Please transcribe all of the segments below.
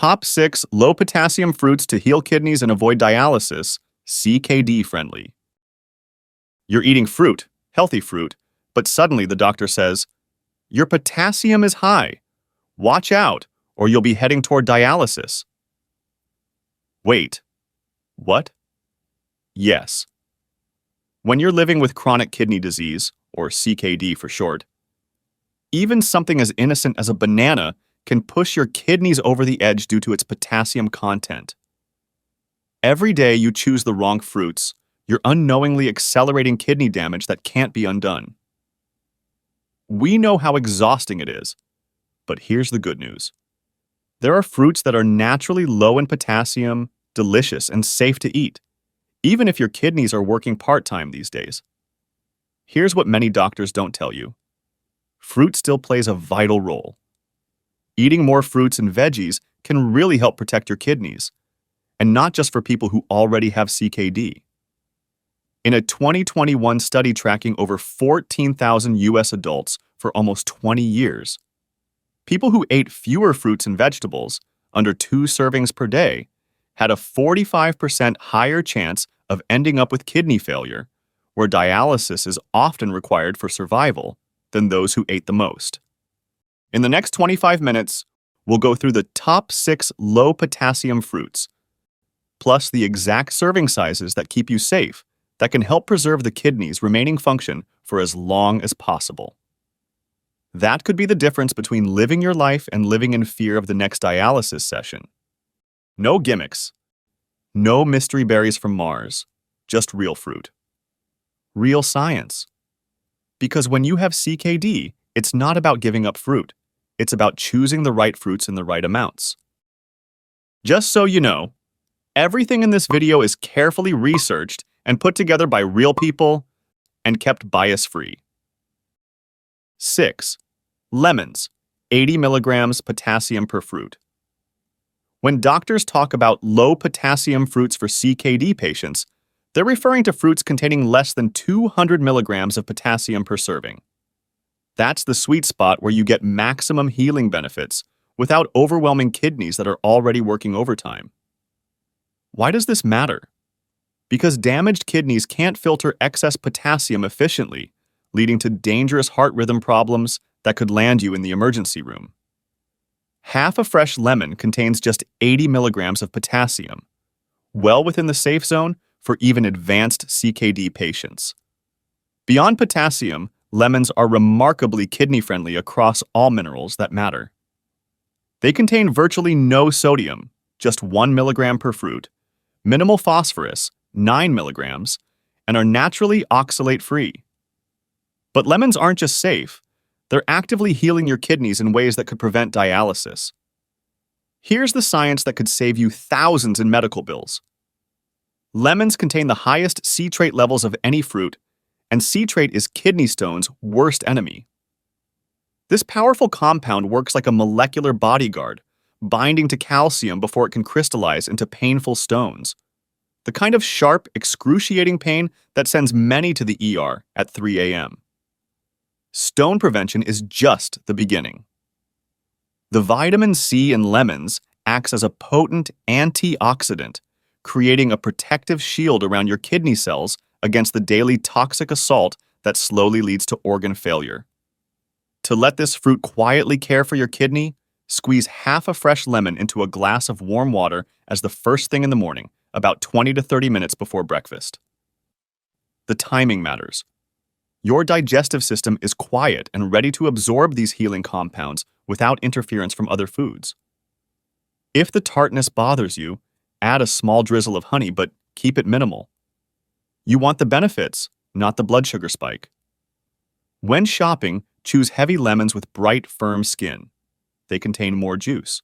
Top 6 low-potassium fruits to heal kidneys and avoid dialysis, CKD-friendly. You're eating fruit, healthy fruit, but suddenly the doctor says, your potassium is high. Watch out, or you'll be heading toward dialysis. Wait, what? Yes. When you're living with chronic kidney disease, or CKD for short, even something as innocent as a banana can push your kidneys over the edge due to its potassium content. Every day you choose the wrong fruits, you're unknowingly accelerating kidney damage that can't be undone. We know how exhausting it is, but here's the good news. There are fruits that are naturally low in potassium, delicious, and safe to eat, even if your kidneys are working part-time these days. Here's what many doctors don't tell you. Fruit still plays a vital role. Eating more fruits and veggies can really help protect your kidneys, and not just for people who already have CKD. In a 2021 study tracking over 14,000 U.S. adults for almost 20 years, people who ate fewer fruits and vegetables, under 2 servings per day, had a 45% higher chance of ending up with kidney failure, where dialysis is often required for survival, than those who ate the most. In the next 25 minutes, we'll go through the top 6 low-potassium fruits, plus the exact serving sizes that keep you safe, that can help preserve the kidney's remaining function for as long as possible. That could be the difference between living your life and living in fear of the next dialysis session. No gimmicks. No mystery berries from Mars. Just real fruit. Real science. Because when you have CKD, it's not about giving up fruit. It's about choosing the right fruits in the right amounts. Just so you know, everything in this video is carefully researched and put together by real people and kept bias-free. 6. Lemons, 80 milligrams potassium per fruit. When doctors talk about low-potassium fruits for CKD patients, they're referring to fruits containing less than 200 milligrams of potassium per serving. That's the sweet spot where you get maximum healing benefits without overwhelming kidneys that are already working overtime. Why does this matter? Because damaged kidneys can't filter excess potassium efficiently, leading to dangerous heart rhythm problems that could land you in the emergency room. Half a fresh lemon contains just 80 milligrams of potassium, well within the safe zone for even advanced CKD patients. Beyond potassium, lemons are remarkably kidney-friendly across all minerals that matter. They contain virtually no sodium, just 1 milligram per fruit, minimal phosphorus, 9 milligrams, and are naturally oxalate-free. But lemons aren't just safe, they're actively healing your kidneys in ways that could prevent dialysis. Here's the science that could save you thousands in medical bills. Lemons contain the highest citrate levels of any fruit, and citrate is kidney stone's worst enemy. This powerful compound works like a molecular bodyguard, binding to calcium before it can crystallize into painful stones. The kind of sharp, excruciating pain that sends many to the ER at 3 a.m. Stone prevention is just the beginning. The vitamin C in lemons acts as a potent antioxidant, creating a protective shield around your kidney cells against the daily toxic assault that slowly leads to organ failure. To let this fruit quietly care for your kidney, squeeze half a fresh lemon into a glass of warm water as the first thing in the morning, about 20 to 30 minutes before breakfast. The timing matters. Your digestive system is quiet and ready to absorb these healing compounds without interference from other foods. If the tartness bothers you, add a small drizzle of honey, but keep it minimal. You want the benefits, not the blood sugar spike. When shopping, choose heavy lemons with bright, firm skin. They contain more juice.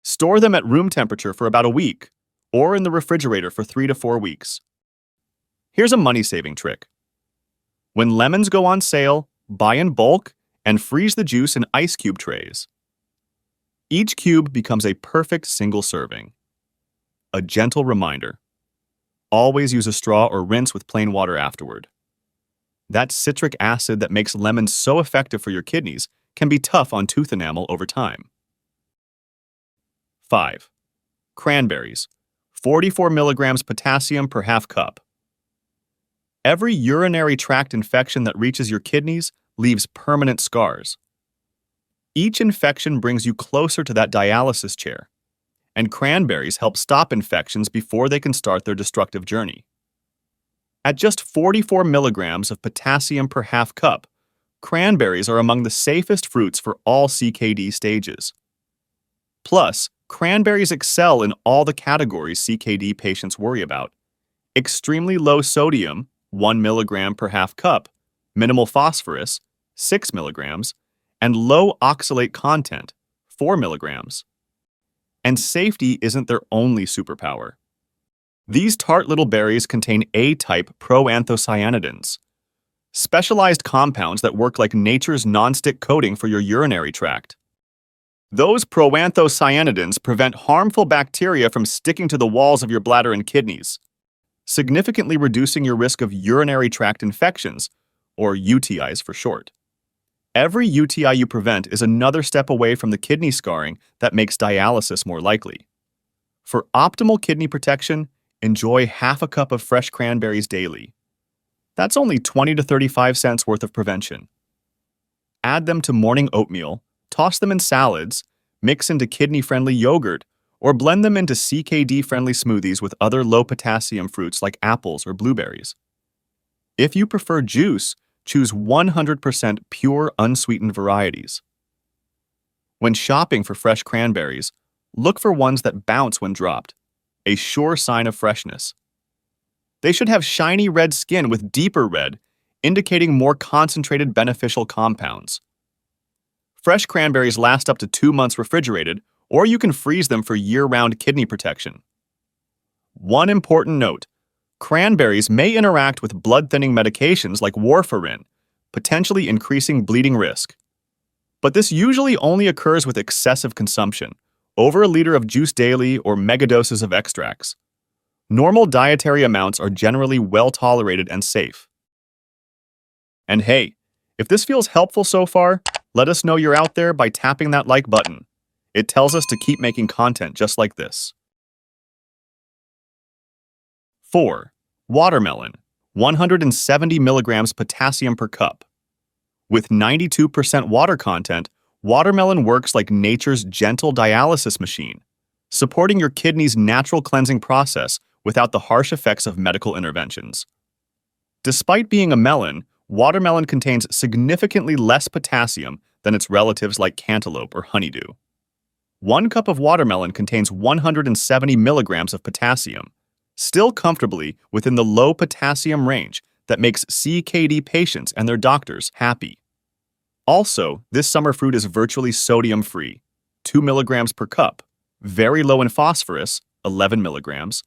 Store them at room temperature for about a week, or in the refrigerator for 3 to 4 weeks. Here's a money-saving trick. When lemons go on sale, buy in bulk and freeze the juice in ice cube trays. Each cube becomes a perfect single serving. A gentle reminder. Always use a straw or rinse with plain water afterward. That citric acid that makes lemons so effective for your kidneys can be tough on tooth enamel over time. 5. Cranberries, 44 milligrams potassium per half cup. Every urinary tract infection that reaches your kidneys leaves permanent scars. Each infection brings you closer to that dialysis chair, and cranberries help stop infections before they can start their destructive journey. At just 44 milligrams of potassium per half cup, cranberries are among the safest fruits for all CKD stages. Plus, cranberries excel in all the categories CKD patients worry about. Extremely low sodium, 1 milligram per half cup, minimal phosphorus, 6 milligrams, and low oxalate content, 4 milligrams. And safety isn't their only superpower. These tart little berries contain A-type proanthocyanidins, specialized compounds that work like nature's nonstick coating for your urinary tract. Those proanthocyanidins prevent harmful bacteria from sticking to the walls of your bladder and kidneys, significantly reducing your risk of urinary tract infections, or UTIs for short. Every UTI you prevent is another step away from the kidney scarring that makes dialysis more likely. For optimal kidney protection, enjoy half a cup of fresh cranberries daily. That's only 20 to 35 cents worth of prevention. Add them to morning oatmeal, toss them in salads, mix into kidney-friendly yogurt, or blend them into CKD-friendly smoothies with other low-potassium fruits like apples or blueberries. If you prefer juice, choose 100% pure, unsweetened varieties. When shopping for fresh cranberries, look for ones that bounce when dropped, a sure sign of freshness. They should have shiny red skin with deeper red, indicating more concentrated beneficial compounds. Fresh cranberries last up to 2 months refrigerated, or you can freeze them for year-round kidney protection. One important note: cranberries may interact with blood-thinning medications like warfarin, potentially increasing bleeding risk. But this usually only occurs with excessive consumption, over a liter of juice daily or megadoses of extracts. Normal dietary amounts are generally well tolerated and safe. And hey, if this feels helpful so far, let us know you're out there by tapping that like button. It tells us to keep making content just like this. 4. Watermelon, 170 milligrams potassium per cup. With 92% water content, watermelon works like nature's gentle dialysis machine, supporting your kidney's natural cleansing process without the harsh effects of medical interventions. Despite being a melon, watermelon contains significantly less potassium than its relatives like cantaloupe or honeydew. 1 cup of watermelon contains 170 milligrams of potassium, still comfortably within the low potassium range that makes CKD patients and their doctors happy. Also, this summer fruit is virtually sodium-free, 2 milligrams per cup, very low in phosphorus, 11 milligrams,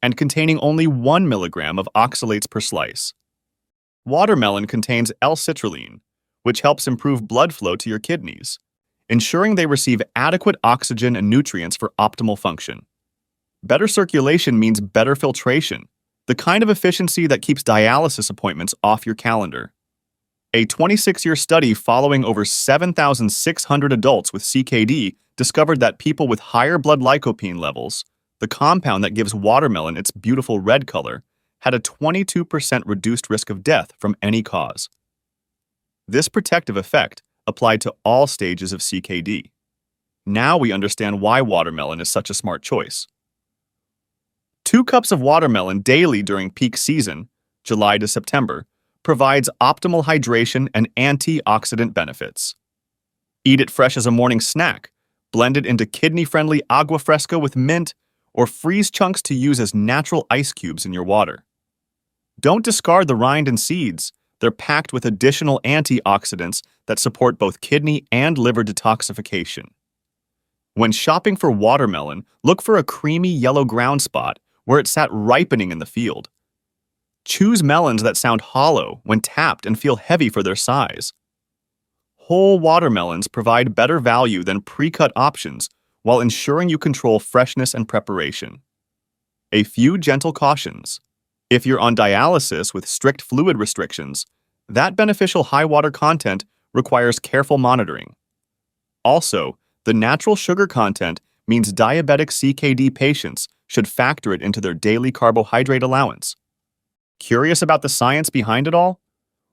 and containing only 1 milligram of oxalates per slice. Watermelon contains L-citrulline, which helps improve blood flow to your kidneys, ensuring they receive adequate oxygen and nutrients for optimal function. Better circulation means better filtration, the kind of efficiency that keeps dialysis appointments off your calendar. A 26-year study following over 7,600 adults with CKD discovered that people with higher blood lycopene levels, the compound that gives watermelon its beautiful red color, had a 22% reduced risk of death from any cause. This protective effect applied to all stages of CKD. Now we understand why watermelon is such a smart choice. 2 cups of watermelon daily during peak season, July to September, provides optimal hydration and antioxidant benefits. Eat it fresh as a morning snack, blend it into kidney-friendly agua fresca with mint, or freeze chunks to use as natural ice cubes in your water. Don't discard the rind and seeds. They're packed with additional antioxidants that support both kidney and liver detoxification. When shopping for watermelon, look for a creamy yellow ground spot where it sat ripening in the field. Choose melons that sound hollow when tapped and feel heavy for their size. Whole watermelons provide better value than pre-cut options while ensuring you control freshness and preparation. A few gentle cautions. If you're on dialysis with strict fluid restrictions, that beneficial high water content requires careful monitoring. Also, the natural sugar content means diabetic CKD patients should factor it into their daily carbohydrate allowance. Curious about the science behind it all?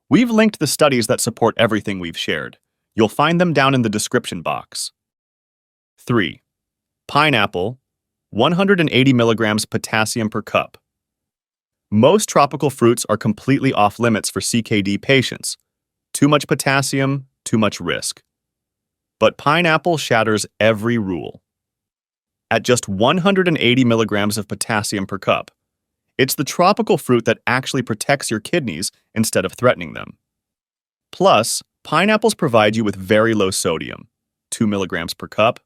We've linked the studies that support everything we've shared. You'll find them down in the description box. 3. Pineapple, 180 milligrams potassium per cup. Most tropical fruits are completely off limits for CKD patients. Too much potassium, too much risk. But pineapple shatters every rule. At just 180 milligrams of potassium per cup, it's the tropical fruit that actually protects your kidneys instead of threatening them. Plus, pineapples provide you with very low sodium, 2 milligrams per cup,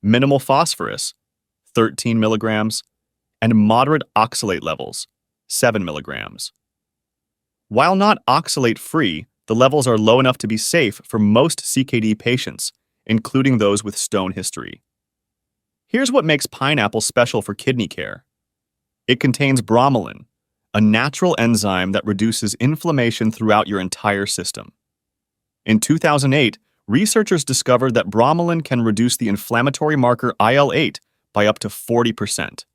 minimal phosphorus, 13 milligrams, and moderate oxalate levels, 7 milligrams. While not oxalate-free, the levels are low enough to be safe for most CKD patients, including those with stone history. Here's what makes pineapple special for kidney care. It contains bromelain, a natural enzyme that reduces inflammation throughout your entire system. In 2008, researchers discovered that bromelain can reduce the inflammatory marker IL-8 by up to 40%.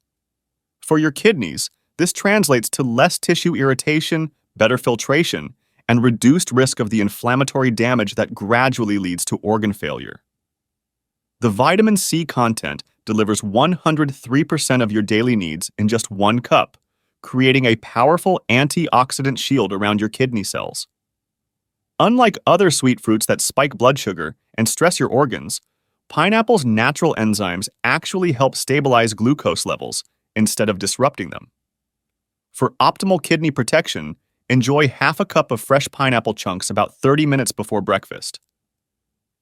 For your kidneys, this translates to less tissue irritation, better filtration, and reduced risk of the inflammatory damage that gradually leads to organ failure. The vitamin C content delivers 103% of your daily needs in just 1 cup, creating a powerful antioxidant shield around your kidney cells. Unlike other sweet fruits that spike blood sugar and stress your organs, pineapple's natural enzymes actually help stabilize glucose levels instead of disrupting them. For optimal kidney protection, enjoy half a cup of fresh pineapple chunks about 30 minutes before breakfast.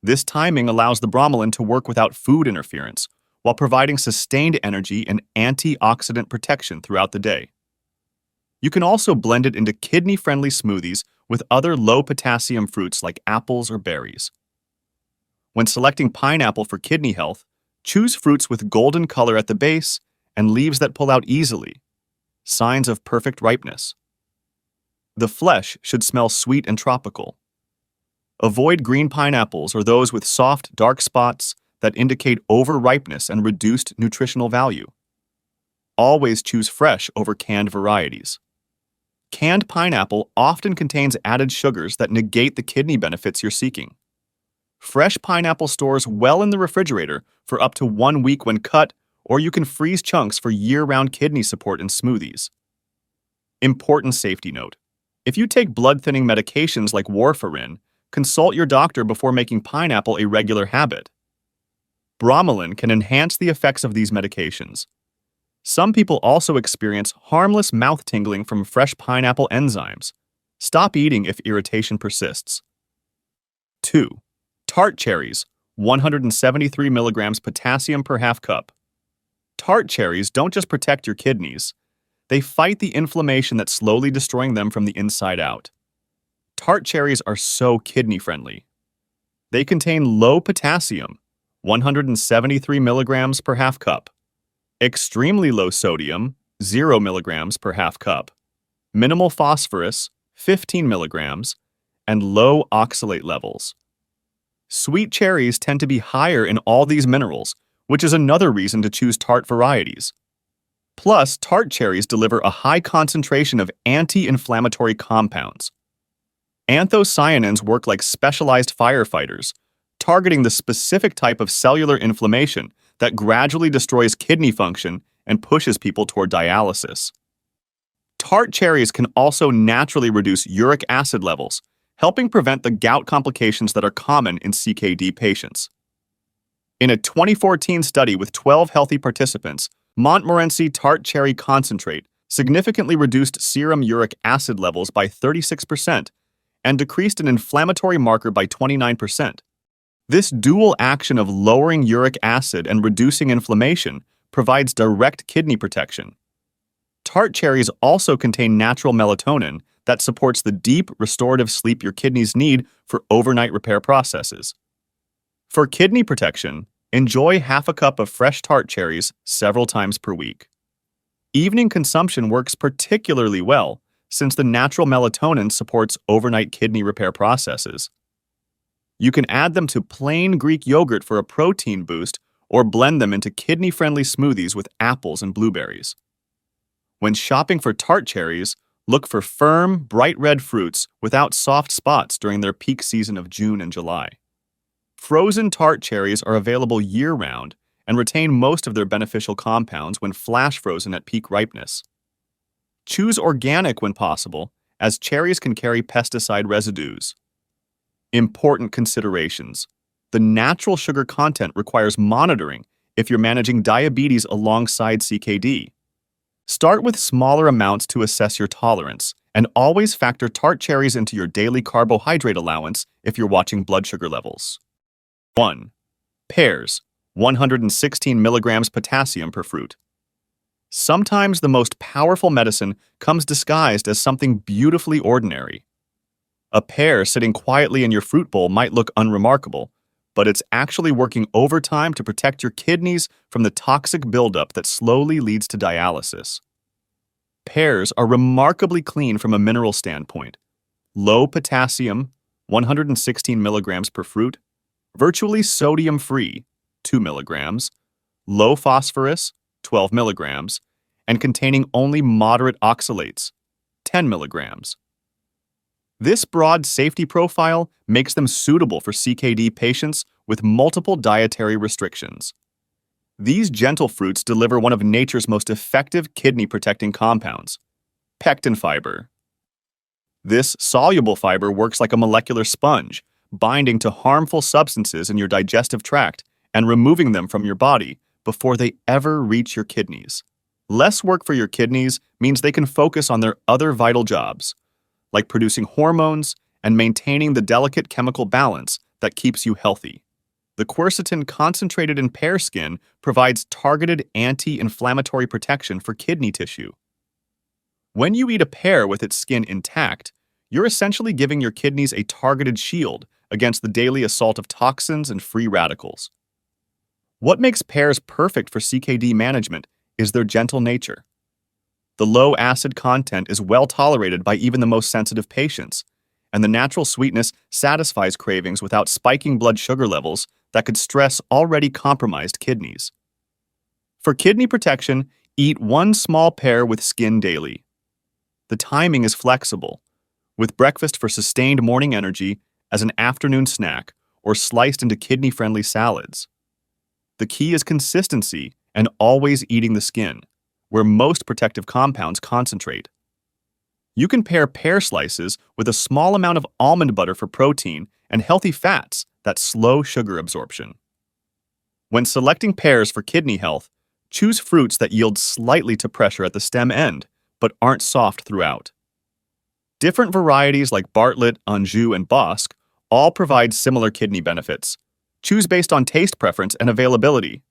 This timing allows the bromelain to work without food interference, while providing sustained energy and antioxidant protection throughout the day. You can also blend it into kidney-friendly smoothies with other low-potassium fruits like apples or berries. When selecting pineapple for kidney health, choose fruits with golden color at the base and leaves that pull out easily, signs of perfect ripeness. The flesh should smell sweet and tropical. Avoid green pineapples or those with soft, dark spots that indicate over-ripeness and reduced nutritional value. Always choose fresh over canned varieties. Canned pineapple often contains added sugars that negate the kidney benefits you're seeking. Fresh pineapple stores well in the refrigerator for up to 1 week when cut, or you can freeze chunks for year-round kidney support in smoothies. Important safety note: if you take blood-thinning medications like warfarin, consult your doctor before making pineapple a regular habit. Bromelain can enhance the effects of these medications. Some people also experience harmless mouth tingling from fresh pineapple enzymes. Stop eating if irritation persists. 2. Tart cherries, 173 milligrams potassium per half cup. Tart cherries don't just protect your kidneys, they fight the inflammation that's slowly destroying them from the inside out. Tart cherries are so kidney-friendly. They contain low potassium, 173 milligrams per half cup, extremely low sodium, 0 milligrams per half cup, minimal phosphorus, 15 milligrams, and low oxalate levels. Sweet cherries tend to be higher in all these minerals, which is another reason to choose tart varieties. Plus, tart cherries deliver a high concentration of anti-inflammatory compounds. Anthocyanins work like specialized firefighters, targeting the specific type of cellular inflammation that gradually destroys kidney function and pushes people toward dialysis. Tart cherries can also naturally reduce uric acid levels, helping prevent the gout complications that are common in CKD patients. In a 2014 study with 12 healthy participants, Montmorency tart cherry concentrate significantly reduced serum uric acid levels by 36% and decreased an inflammatory marker by 29%. This dual action of lowering uric acid and reducing inflammation provides direct kidney protection. Tart cherries also contain natural melatonin that supports the deep, restorative sleep your kidneys need for overnight repair processes. For kidney protection, enjoy half a cup of fresh tart cherries several times per week. Evening consumption works particularly well since the natural melatonin supports overnight kidney repair processes. You can add them to plain Greek yogurt for a protein boost or blend them into kidney-friendly smoothies with apples and blueberries. When shopping for tart cherries, look for firm, bright red fruits without soft spots during their peak season of June and July. Frozen tart cherries are available year-round and retain most of their beneficial compounds when flash frozen at peak ripeness. Choose organic when possible, as cherries can carry pesticide residues. Important considerations. The natural sugar content requires monitoring if you're managing diabetes alongside CKD. Start with smaller amounts to assess your tolerance, and always factor tart cherries into your daily carbohydrate allowance if you're watching blood sugar levels. 1. Pears, 116 milligrams potassium per fruit. Sometimes the most powerful medicine comes disguised as something beautifully ordinary. A pear sitting quietly in your fruit bowl might look unremarkable, but it's actually working overtime to protect your kidneys from the toxic buildup that slowly leads to dialysis. Pears are remarkably clean from a mineral standpoint. Low potassium, 116 milligrams per fruit, virtually sodium-free, 2 milligrams, low phosphorus, 12 milligrams, and containing only moderate oxalates, 10 milligrams. This broad safety profile makes them suitable for CKD patients with multiple dietary restrictions. These gentle fruits deliver one of nature's most effective kidney-protecting compounds, pectin fiber. This soluble fiber works like a molecular sponge, binding to harmful substances in your digestive tract and removing them from your body before they ever reach your kidneys. Less work for your kidneys means they can focus on their other vital jobs, like producing hormones and maintaining the delicate chemical balance that keeps you healthy. The quercetin concentrated in pear skin provides targeted anti-inflammatory protection for kidney tissue. When you eat a pear with its skin intact, you're essentially giving your kidneys a targeted shield against the daily assault of toxins and free radicals. What makes pears perfect for CKD management is their gentle nature. The low acid content is well tolerated by even the most sensitive patients, and the natural sweetness satisfies cravings without spiking blood sugar levels that could stress already compromised kidneys. For kidney protection, eat one small pear with skin daily. The timing is flexible, with breakfast for sustained morning energy, as an afternoon snack, or sliced into kidney-friendly salads. The key is consistency and always eating the skin, where most protective compounds concentrate. You can pair pear slices with a small amount of almond butter for protein and healthy fats that slow sugar absorption. When selecting pears for kidney health, choose fruits that yield slightly to pressure at the stem end, but aren't soft throughout. Different varieties like Bartlett, Anjou, and Bosc all provide similar kidney benefits. Choose based on taste preference and availability.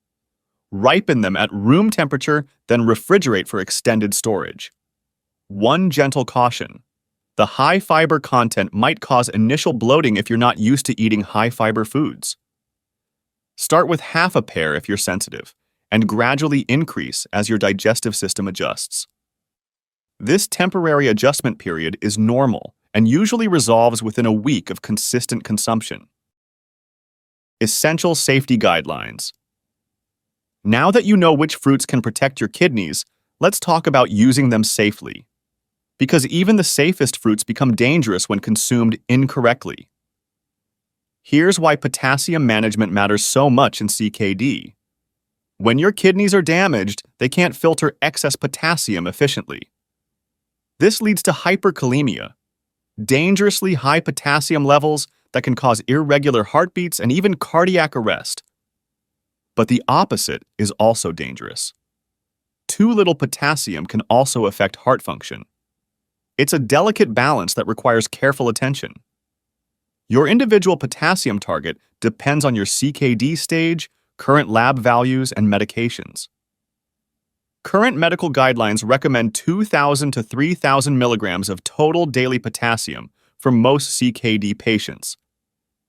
Ripen them at room temperature, then refrigerate for extended storage. One gentle caution: the high fiber content might cause initial bloating if you're not used to eating high fiber foods. Start with half a pear if you're sensitive, and gradually increase as your digestive system adjusts. This temporary adjustment period is normal and usually resolves within a week of consistent consumption. Essential safety guidelines. Now that you know which fruits can protect your kidneys, let's talk about using them safely. Because even the safest fruits become dangerous when consumed incorrectly. Here's why potassium management matters so much in CKD. When your kidneys are damaged, they can't filter excess potassium efficiently. This leads to hyperkalemia, dangerously high potassium levels that can cause irregular heartbeats and even cardiac arrest. But the opposite is also dangerous. Too little potassium can also affect heart function. It's a delicate balance that requires careful attention. Your individual potassium target depends on your CKD stage, current lab values, and medications. Current medical guidelines recommend 2,000 to 3,000 milligrams of total daily potassium for most CKD patients,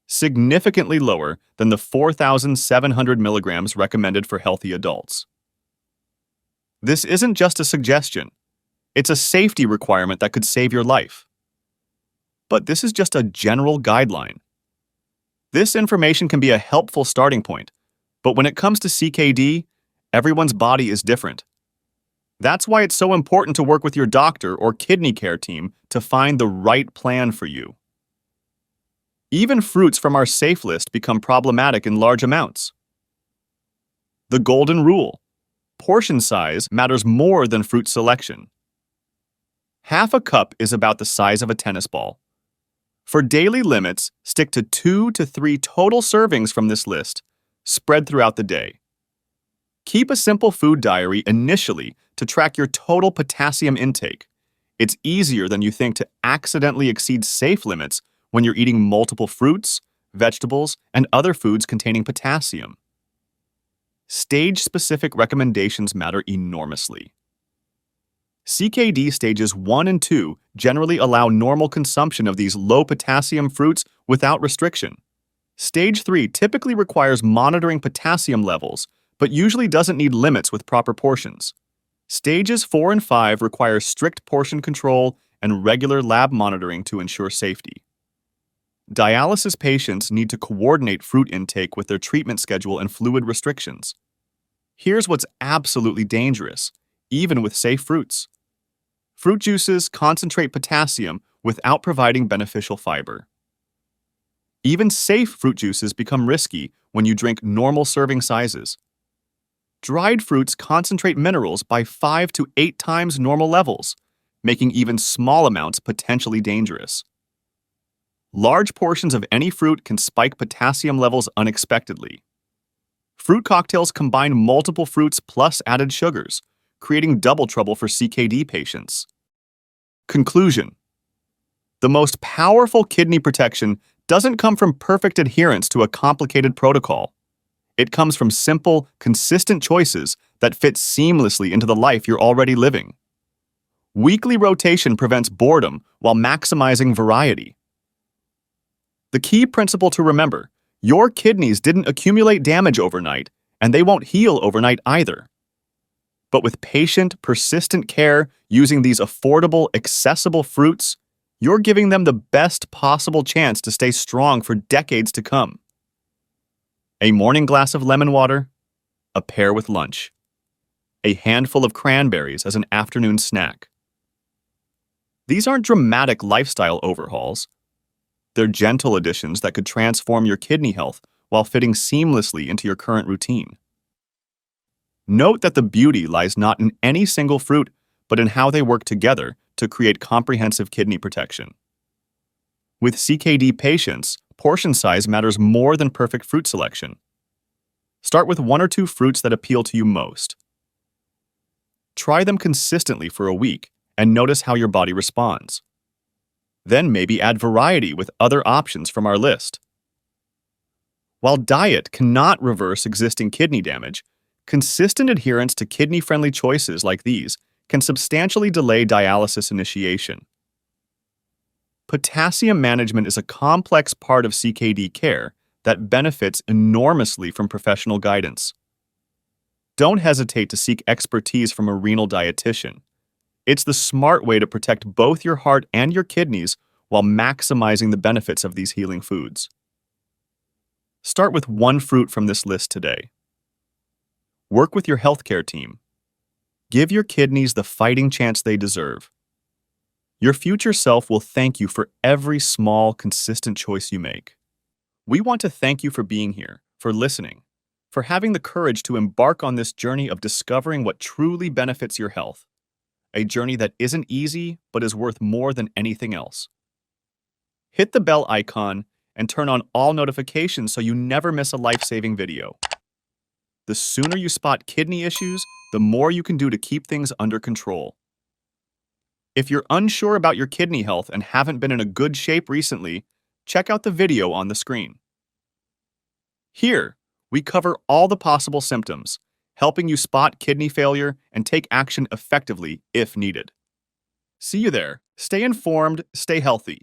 significantly lower than the 4,700 milligrams recommended for healthy adults. This isn't just a suggestion. It's a safety requirement that could save your life. But this is just a general guideline. This information can be a helpful starting point, But when it comes to CKD, everyone's body is different. That's why it's so important to work with your doctor or kidney care team to find the right plan for you. Even fruits from our safe list become problematic in large amounts. The golden rule: portion size matters more than fruit selection. Half a cup is about the size of a tennis ball. For daily limits, stick to 2 to 3 total servings from this list, spread throughout the day. Keep a simple food diary initially to track your total potassium intake. It's easier than you think to accidentally exceed safe limits when you're eating multiple fruits, vegetables, and other foods containing potassium. Stage-specific recommendations matter enormously. CKD stages 1 and 2 generally allow normal consumption of these low-potassium fruits without restriction. Stage 3 typically requires monitoring potassium levels, but usually doesn't need limits with proper portions. Stages 4 and 5 require strict portion control and regular lab monitoring to ensure safety. Dialysis patients need to coordinate fruit intake with their treatment schedule and fluid restrictions. Here's what's absolutely dangerous, even with safe fruits. Fruit juices concentrate potassium without providing beneficial fiber. Even safe fruit juices become risky when you drink normal serving sizes. Dried fruits concentrate minerals by 5 to 8 times normal levels, making even small amounts potentially dangerous. Large portions of any fruit can spike potassium levels unexpectedly. Fruit cocktails combine multiple fruits plus added sugars, creating double trouble for CKD patients. Conclusion: the most powerful kidney protection doesn't come from perfect adherence to a complicated protocol. It comes from simple, consistent choices that fit seamlessly into the life you're already living. Weekly rotation prevents boredom while maximizing variety. The key principle to remember: your kidneys didn't accumulate damage overnight, and they won't heal overnight either. But with patient, persistent care using these affordable, accessible fruits, you're giving them the best possible chance to stay strong for decades to come. A morning glass of lemon water, a pear with lunch. A handful of cranberries as an afternoon snack. These aren't dramatic lifestyle overhauls. They're gentle additions that could transform your kidney health while fitting seamlessly into your current routine. Note that the beauty lies not in any single fruit, but in how they work together to create comprehensive kidney protection. With CKD patients, portion size matters more than perfect fruit selection. Start with 1 or 2 fruits that appeal to you most. Try them consistently for a week and notice how your body responds. Then maybe add variety with other options from our list. While diet cannot reverse existing kidney damage, consistent adherence to kidney-friendly choices like these can substantially delay dialysis initiation. Potassium management is a complex part of CKD care that benefits enormously from professional guidance. Don't hesitate to seek expertise from a renal dietitian. It's the smart way to protect both your heart and your kidneys while maximizing the benefits of these healing foods. Start with 1 fruit from this list today. Work with your healthcare team. Give your kidneys the fighting chance they deserve. Your future self will thank you for every small, consistent choice you make. We want to thank you for being here, for listening, for having the courage to embark on this journey of discovering what truly benefits your health. A journey that isn't easy, but is worth more than anything else. Hit the bell icon and turn on all notifications so you never miss a life-saving video. The sooner you spot kidney issues, the more you can do to keep things under control. If you're unsure about your kidney health and haven't been in a good shape recently, check out the video on the screen. Here, we cover all the possible symptoms, helping you spot kidney failure and take action effectively if needed. See you there. Stay informed, stay healthy.